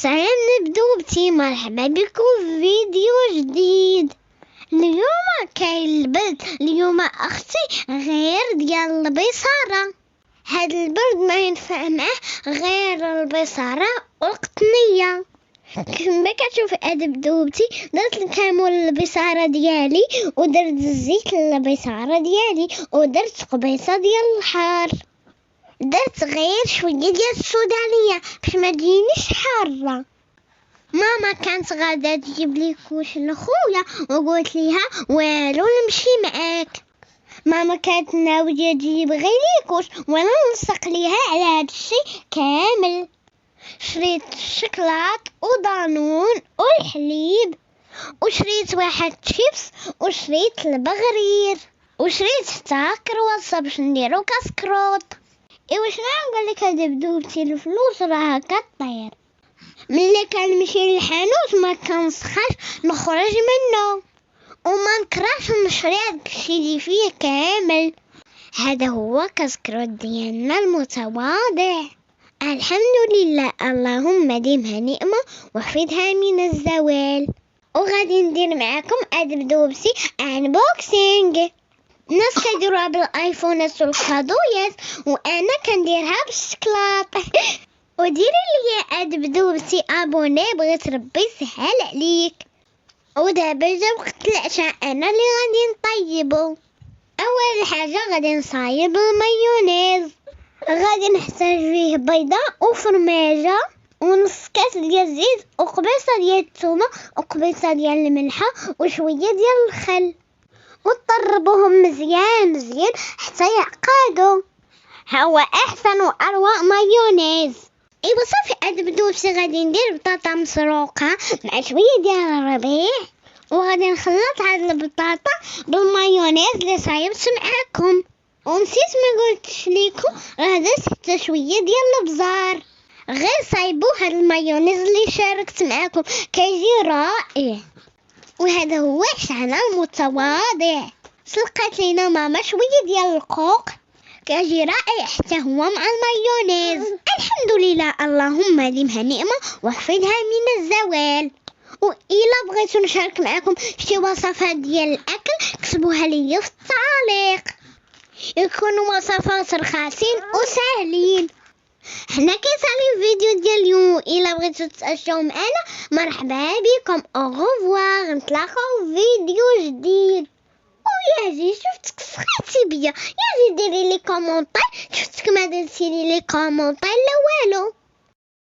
سلام نبدو بتي مرحبا بكم في فيديو جديد. اليوم كاين البرد. اليوم اختي غير ديال البصاره. هاد البرد ما ينفع معاه غير البصاره والقطنيه. كما كتشوف ادب دوبتي درت الكامول البصاره ديالي ودرت الزيت البصاره ديالي ودرت قبيصه ديال الحار. درت غير شويه ديال السودانيه باش ما تجينيش حاره. ماما كانت غادا تجيب لي كوش لخويا وقلت ليها والو نمشي معاك. ماما كانت ناويه تجيب غير لي كوش وانا نلصق ليها على هذا الشيء كامل. شريت الشكلاط ودانون والحليب وشريت واحد شيبس وشريت البغرير وشريت حتى كرواسه باش نديرو كاسكروط. ايوا شنو نقول لك هذا بدوبتي الفلوس راها كطير. ملي كنمشي للحانوت ما كنسخاش نخرج منه وما نكرهش نشري داكشي اللي فيه كامل. هذا هو كاسكروط ديالنا المتواضع. الحمد لله اللهم ديمها نعمة وحفظها من الزوال. وغادي ندير معكم ادب دوبسي انبوكسينغ. الناس كيديروها بالايفونات والكادويات وانا كنديرها بالشكلاط. وديري لي ادب دوبسي ابوني بغيت ربي يسهل عليك. ودابا جا وقت العشاء انا اللي غادي نطيبو. اول حاجه غادي نصايب المايونيز. غادي نحتاج فيه بيضه وفرماجه ونص كاس ديال الزيت وقبيصه ديال الثومه وقبيصه ديال الملحه وشويه ديال الخل وطربوهم مزيان حتى يعقدوا. هو احسن واروع مايونيز. ايوا صافي ادب دوبسي غادي ندير بطاطا مسروقه مع شويه ديال الربيع وغادي نخلط هاد البطاطا بالمايونيز اللي صايبت معاكم. ونسيت ما قلتش ليكم راه درت حتى شويه ديال البزار. غير صايبوا هاد المايونيز اللي شاركت معاكم كيجي رائع. وهذا هو عشانا المتواضع. سلقات لينا ماما شويه ديال القوق كيجي رائع حتى هو مع المايونيز. الحمد لله اللهم ديمها نعمه وحفظها من الزوال. وإلا بغيتو نشارك معكم شي وصفات ديال الاكل كتبوها لي في التعليق. يكونوا وصفات رخاصين وسهلين. حنا كيسالي الفيديو ديال اليوم. الا بغيتو تتعشاو معنا مرحبا بكم. او غوفوار. نتلاقاو في فيديو جديد. ويا جي شفتك سخيتي بيا. يا جي ديري لي كومونطير. شفتك ما درتي لي كومونطير لا والو.